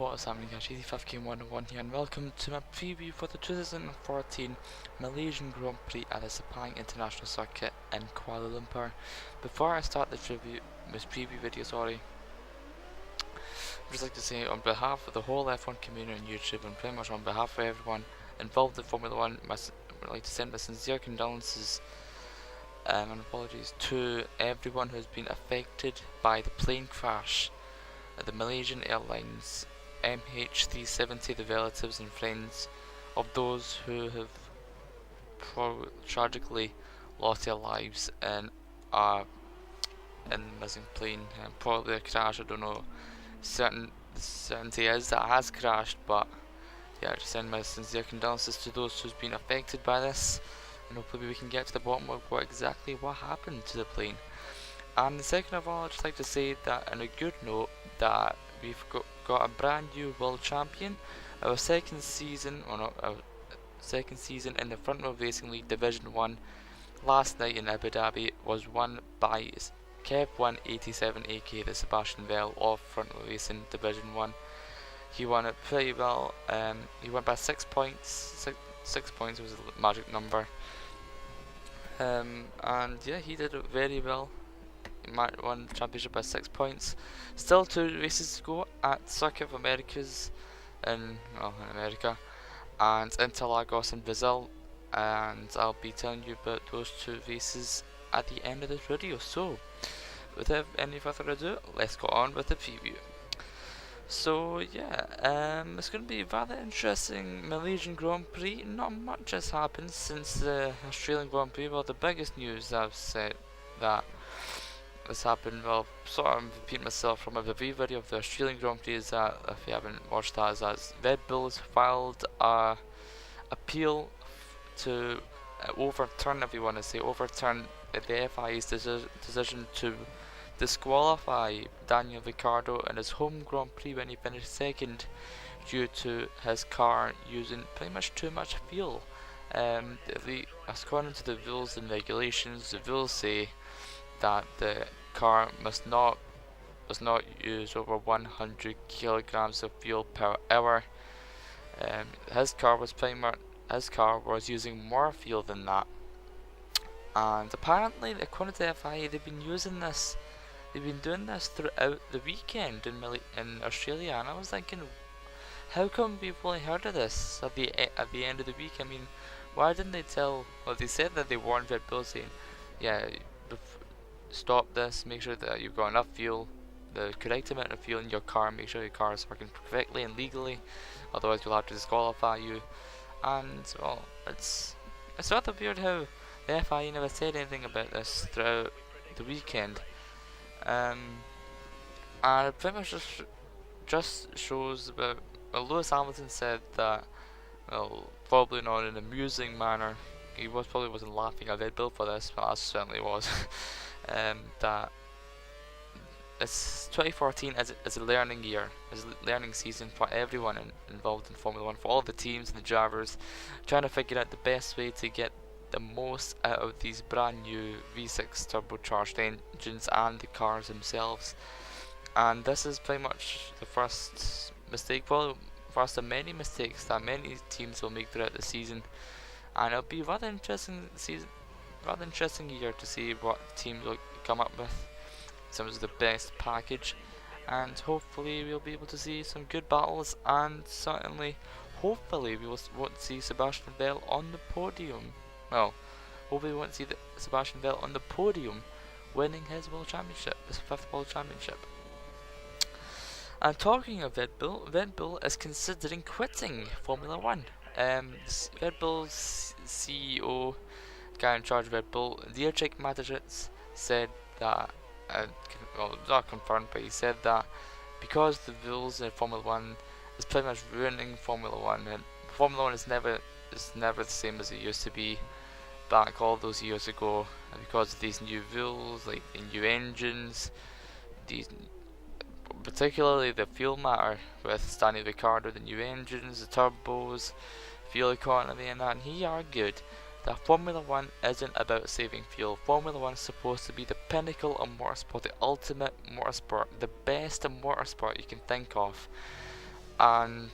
What is happening guys, 85 Game 101 here and welcome to my preview for the 2014 Malaysian Grand Prix at the Sepang International Circuit in Kuala Lumpur. Before I start this preview video, I'd just like to say on behalf of the whole F1 community on YouTube and pretty much on behalf of everyone involved in Formula 1, I'd like to send my sincere condolences and apologies to everyone who has been affected by the plane crash at the Malaysian Airlines MH370, the relatives and friends of those who have tragically lost their lives in the missing plane. Probably a crash, I don't know. Certainty is that it has crashed, but yeah, I just send my sincere condolences to those who've been affected by this, and hopefully we can get to the bottom of what happened to the plane. And second of all, I'd just like to say that on a good note that we've got a brand new world champion. Our second season in the Front Row Racing League Division 1 last night in Abu Dhabi was won by Kev 187 aka the Sebastian Vettel of Front Row Racing Division 1. He won it pretty well. He won by 6 points. 6 points was a magic number. And yeah, he did it very well. He won the championship by 6 points. Still 2 races to go at Circuit of Americas in America and Interlagos in Brazil, and I'll be telling you about those 2 races at the end of this video. So without any further ado, let's go on with the preview. So yeah, it's going to be a rather interesting Malaysian Grand Prix. Not much has happened since the Australian Grand Prix. Well, the biggest news I've said that has happened, well, sort of repeating myself from a review video of the Australian Grand Prix, is that if you haven't watched that, is that Red Bull has filed a appeal to overturn the FIA's decision to disqualify Daniel Ricciardo in his home Grand Prix when he finished second due to his car using pretty much too much fuel. According to the rules and regulations, the rules say that the car must not use over 100 kilograms of fuel per hour. His car was using more fuel than that, and apparently, according to the FIA, they've been doing this throughout the weekend in Australia, and I was thinking, how come we've only heard of this at the end of the week? I mean, why didn't they tell? Well, they said that they warned Red Bull, saying, yeah, stop this, make sure that you've got enough fuel, the correct amount of fuel in your car, make sure your car is working correctly and legally, otherwise we'll have to disqualify you. And well, it's rather weird how the FIA never said anything about this throughout the weekend. And it pretty much just shows about, well, Lewis Hamilton said that, well, probably not in an amusing manner, he probably wasn't laughing at Red Bull for this, but I certainly was. That it's 2014 as a learning year, as a learning season for everyone involved in Formula 1, for all the teams and the drivers, trying to figure out the best way to get the most out of these brand new V6 turbocharged engines and the cars themselves. And this is pretty much the first mistake, well, first of many mistakes that many teams will make throughout the season, and it'll be rather interesting year to see what teams will come up with in terms of the best package, and hopefully we'll be able to see some good battles, and certainly hopefully we won't see Sebastian Vettel on the podium. Well, hopefully we won't see Sebastian Vettel on the podium winning his world championship, his 5th world championship. And talking of Red Bull is considering quitting Formula 1. Red Bull's CEO, guy in charge of Red Bull, Dietrich Mateschitz, said that, well, not confirmed, but he said that because the rules in Formula 1 is pretty much ruining Formula 1, and Formula 1 is never the same as it used to be back all those years ago, and because of these new rules, like the new engines, particularly the fuel matter with Daniel Ricciardo, the new engines, the turbos, fuel economy and that, and he argued that Formula 1 isn't about saving fuel. Formula 1 is supposed to be the pinnacle of motorsport, the ultimate motorsport, the best of motorsport you can think of. and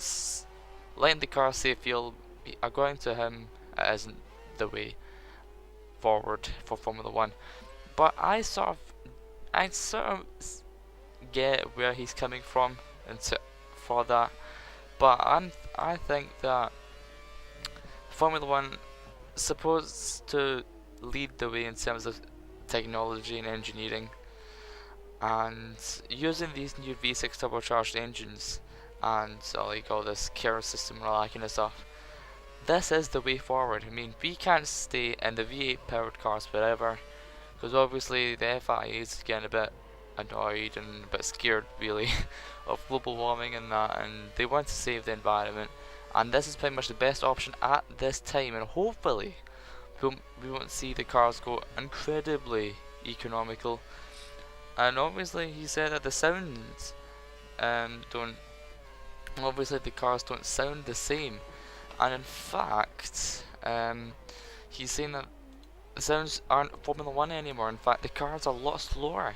letting the car say fuel, according to him, it isn't the way forward for Formula One. But I sort of get where he's coming from for that. But I think that Formula One is supposed to lead the way in terms of technology and engineering, and using these new V6 turbocharged engines and like all this care system and all that kind of stuff. This is the way forward. I mean, we can't stay in the V8 powered cars forever, because obviously the FIA is getting a bit annoyed and a bit scared, really, of global warming and that, and they want to save the environment. And this is pretty much the best option at this time, and hopefully we won't see the cars go incredibly economical. And obviously, he said that the sounds don't. Obviously, the cars don't sound the same, and in fact, he's saying that the sounds aren't Formula One anymore. In fact, the cars are a lot slower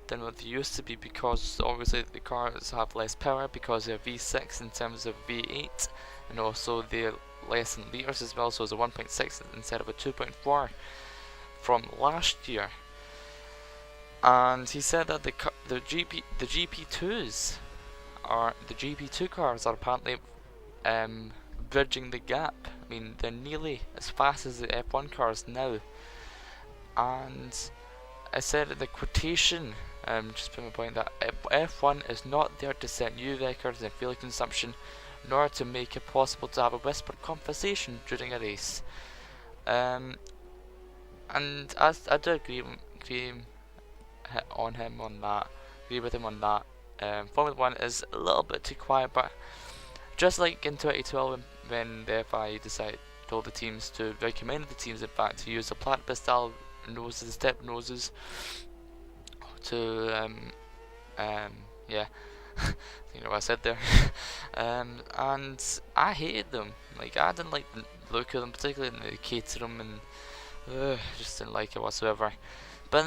than what they used to be, because obviously the cars have less power because they're V6 in terms of V8, and also they're less in liters as well, so it's a 1.6 instead of a 2.4 from last year. And he said that the GP2s are the GP2 cars are apparently bridging the gap. I mean, they're nearly as fast as the F1 cars now. And I said in the quotation, just put my point, that F1 is not there to set new records in fuel consumption, nor to make it possible to have a whispered conversation during a race. And I do agree with him on that. Formula One is a little bit too quiet, but just like in 2012 when the FIA told the teams to recommend the teams, in fact, to use the platypus style noses, step noses, to yeah, you know what I said there. And I hated them. Like, I didn't like the look of them, particularly in the Caterham, and just didn't like it whatsoever. But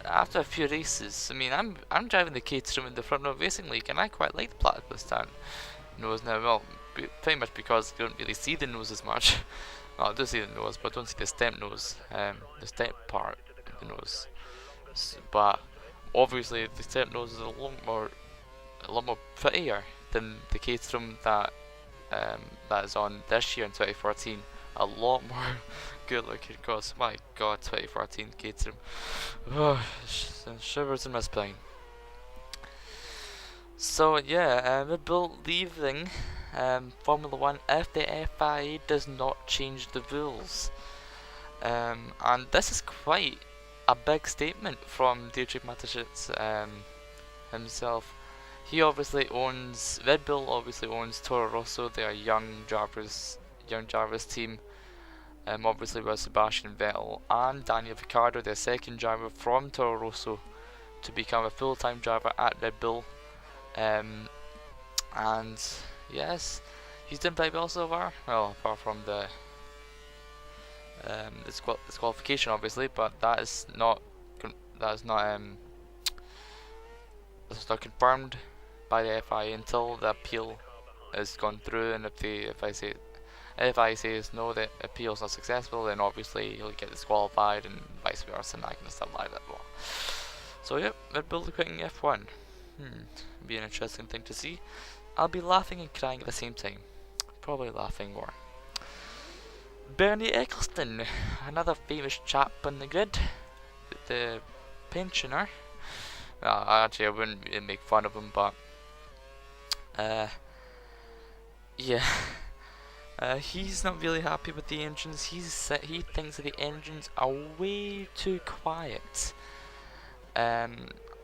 after a few races, I mean, I'm driving the Caterham in the front row racing league, and I quite like the platypus stand nose now. Well, pretty much because you don't really see the nose as much. Well, I do see the nose, but I don't see the stem nose, the step part of the nose. But obviously, the step nose is a lot more prettier than the Caterham that is on this year in 2014. A lot more good looking, because my god, 2014 Caterham. Shivers in my spine. So yeah, Red Bull leaving Formula One if the FIA does not change the rules. And this is quite a big statement from Dietrich Mateschitz himself. Red Bull obviously owns Toro Rosso, their young drivers team. Obviously with Sebastian Vettel and Daniel Ricciardo, their second driver from Toro Rosso, to become a full-time driver at Red Bull. And he's done pretty well so far. Well, apart from the disqualification, obviously, but that's not confirmed by the FIA until the appeal has gone through. And if I say no, the appeal is not successful, then obviously he'll get disqualified, and vice versa, and that kind of stuff like that. So yep, Red Bull quitting F1. Be an interesting thing to see. I'll be laughing and crying at the same time. Probably laughing more. Bernie Eccleston, another famous chap on the grid, the pensioner. Actually, I wouldn't really make fun of him, but yeah. He's not really happy with the engines. He thinks that the engines are way too quiet.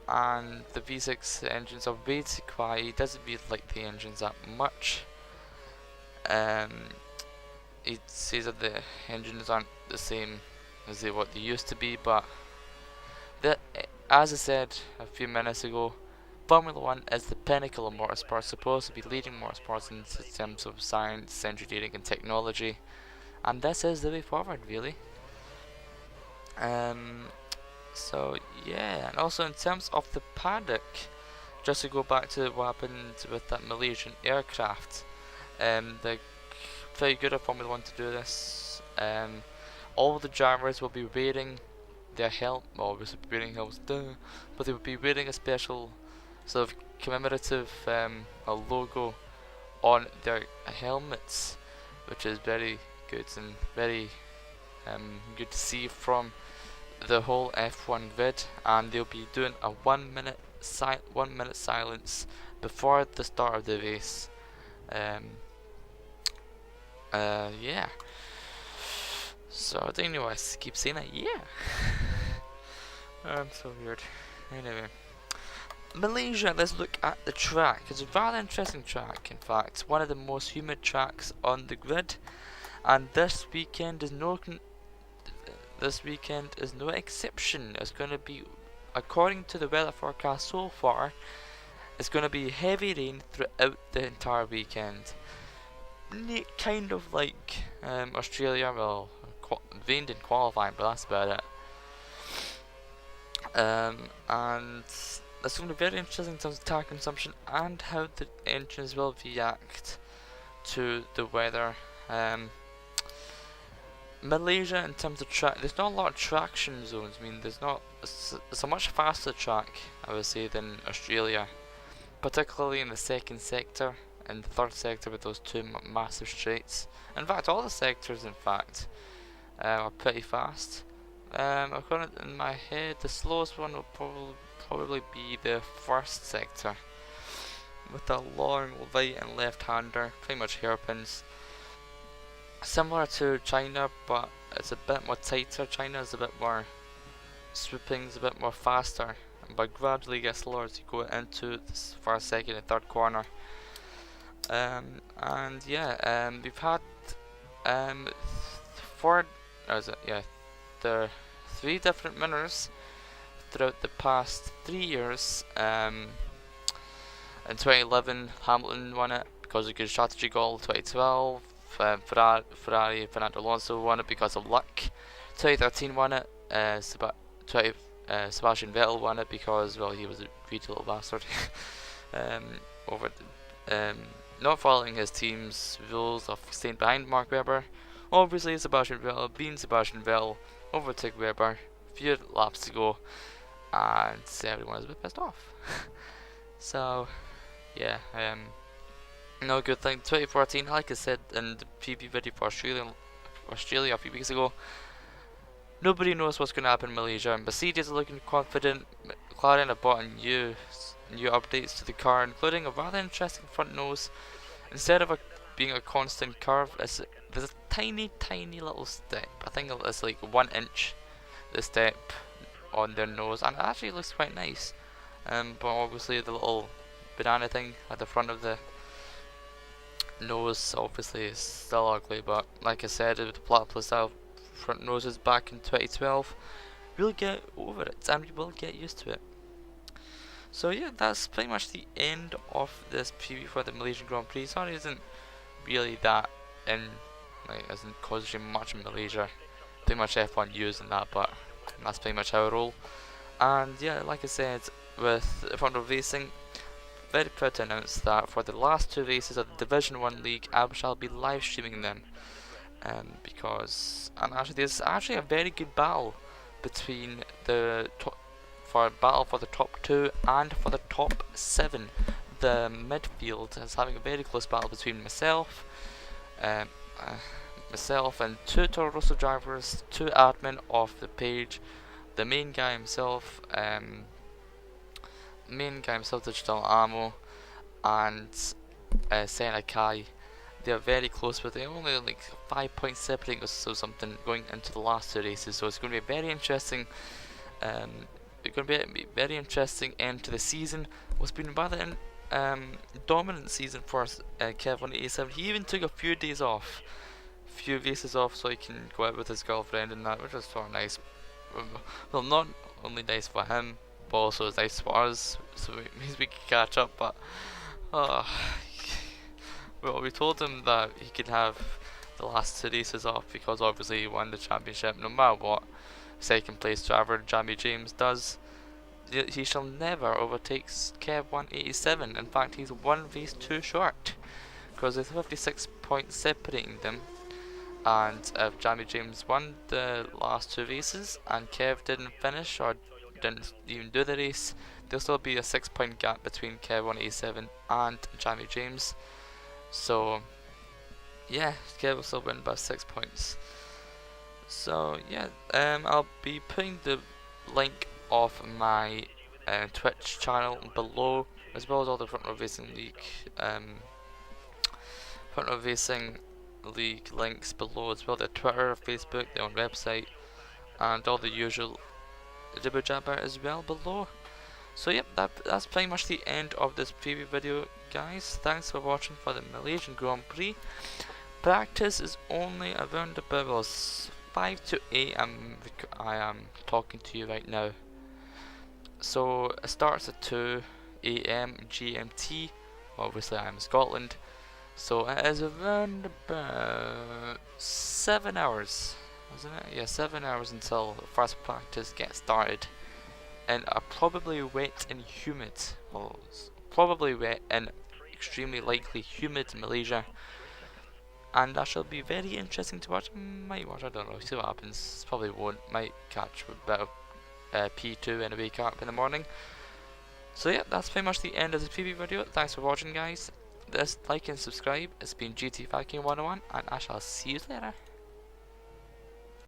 And the V6 engines are way too quiet. He doesn't really like the engines that much. He says that the engines aren't the same as what they used to be, but as I said a few minutes ago, Formula One is the pinnacle of motorsport, supposed to be leading motorsports in terms of science, engineering and technology, and this is the way forward, really. So yeah, and also in terms of the paddock, just to go back to what happened with that Malaysian aircraft, they're pretty good at Formula 1 to do this. All the drivers will be wearing their helmet, well, obviously wearing helmets, duh, but they will be wearing a special sort of commemorative a logo on their helmets, which is very good and very good to see from the whole F1 grid. And they'll be doing a 1 minute silence before the start of the race. Yeah. So I don't know why I keep saying that. Yeah. I'm so weird. Anyway, Malaysia. Let's look at the track. It's a rather interesting track. In fact, one of the most humid tracks on the grid, and this weekend is no exception. It's going to be, according to the weather forecast so far, it's going to be heavy rain throughout the entire weekend. Kind of like Australia. Well, rained in qualifying, but that's about it. And it's going to be very interesting in terms of tire consumption and how the engines will react to the weather. Malaysia, in terms of track, there's not a lot of traction zones. I mean, it's a much faster track, I would say, than Australia, particularly in the second sector and the third sector with those two massive straights. In fact, all the sectors, in fact, are pretty fast. According in my head, the slowest one will probably be the first sector, with a long right and left hander, pretty much hairpins. Similar to China, but it's a bit more tighter. China is a bit more swooping, is a bit more faster, but gradually gets slower as you go into the first, second, and third corner. And yeah, we've had the 3 different winners throughout the past 3 years. In 2011, Hamilton won it because of good strategy goal. 2012, Ferrari, Fernando Alonso won it because of luck. 2013 won it. Sebastian Vettel won it because, well, he was a greedy little bastard. Not following his team's rules of staying behind Mark Webber. Obviously, Sebastian Vettel overtook Webber a few laps to go, and everyone was a bit pissed off. So, yeah, no good thing. 2014, like I said in the preview video for Australia a few weeks ago, nobody knows what's going to happen in Malaysia. Mercedes are looking confident. McLaren have brought in new updates to the car, including a rather interesting front nose. Instead of being a constant curve, there's a tiny little step. I think it's like 1 inch, the step on their nose, and it actually looks quite nice. But obviously the little banana thing at the front of the nose obviously is still ugly. But like I said, with the platypus style front noses back in 2012, we'll get over it and we will get used to it. So yeah, that's pretty much the end of this preview for the Malaysian Grand Prix. Sorry, isn't really that isn't causing much in Malaysia. Pretty much F1 news and that, but that's pretty much how I roll. And yeah, like I said, with Formula Racing, very proud to announce that for the last 2 races of the Division 1 League, I shall be live streaming them. Because there's actually a very good battle between the for the top 2 and for the top 7. The midfield is having a very close battle between myself and 2 Toro Rosso drivers, 2 admin of the page, the main guy himself, Digital Ammo, and Senna Kai. They are very close with it, only like 5 points separating us or something going into the last 2 races. So it's going to be very interesting. It's going to be a very interesting end to the season. What's been rather dominant season for Kev187. He even took a few days off, few races off, so he can go out with his girlfriend and that, which is sort of nice. Well, not only nice for him, but also it's nice for us, so it means we can catch up. But well, we told him that he could have the last 2 races off because obviously he won the championship no matter what second place driver Jamie James does. he shall never overtake Kev 187. In fact, he's one race too short, because there's 56 points separating them. And if Jamie James won the last two races and Kev didn't finish or didn't even do the race, there'll still be a 6 point gap between Kev 187 and Jamie James. So yeah, Kev will still win by 6 points. So yeah, I'll be putting the link of my Twitch channel below, as well as all the Front Row Racing League links below, as well, their Twitter, Facebook, their own website, and all the usual jibber jabber as well below. So yep, that's pretty much the end of this preview video, guys. Thanks for watching for the Malaysian Grand Prix. Practice is only around about 5 to 8. I am talking to you right now. So it starts at 2 AM GMT. Obviously I'm in Scotland. So it is around about 7 hours, isn't it? Yeah, 7 hours until the first practice gets started. And probably wet and humid. Well, probably wet and extremely likely humid Malaysia. And that shall be very interesting to watch. Might watch, I don't know, see what happens. Probably won't, might catch a bit of P2 and a wake up in the morning. So yeah, that's pretty much the end of the preview video. Thanks for watching, guys. Like and subscribe. It's been GT5King 101, and I shall see you later.